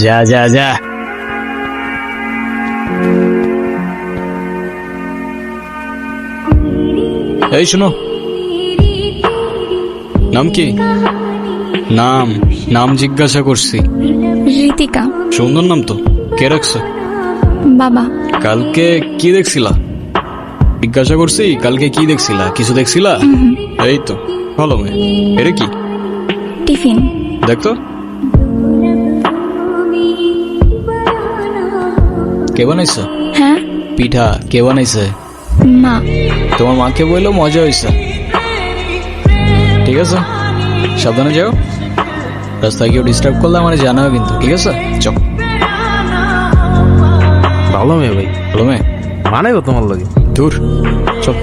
যা যা যা। এই শোনো, নাম কি? নাম নাম জিজ্ঞাসা করছি। ঋতিকা। সুন্দর নাম তো, কে রাখছে? বাবা। কালকে কি দেখছিলা? জিজ্ঞাসা করছি কালকে কি দেখছিলা, কিছু দেখছিলা? এই তো ভালো মেয়ে। এটা কি? টিফিন। দেখতো কে বানাইছে? হ্যাঁ, পিঠা কে বানাইছে? মা। তোমার মাকে বললো মজা হয়েছে। ঠিক আছে, সাবধানে যাও। রাস্তায় কেউ ডিস্টার্ব করলে আমার জানাও কিন্তু, ঠিক আছে? চল। ভালো মেয়ে ভাই, ভালো মেয়ে মানে তোমার লাগে। দূর চল।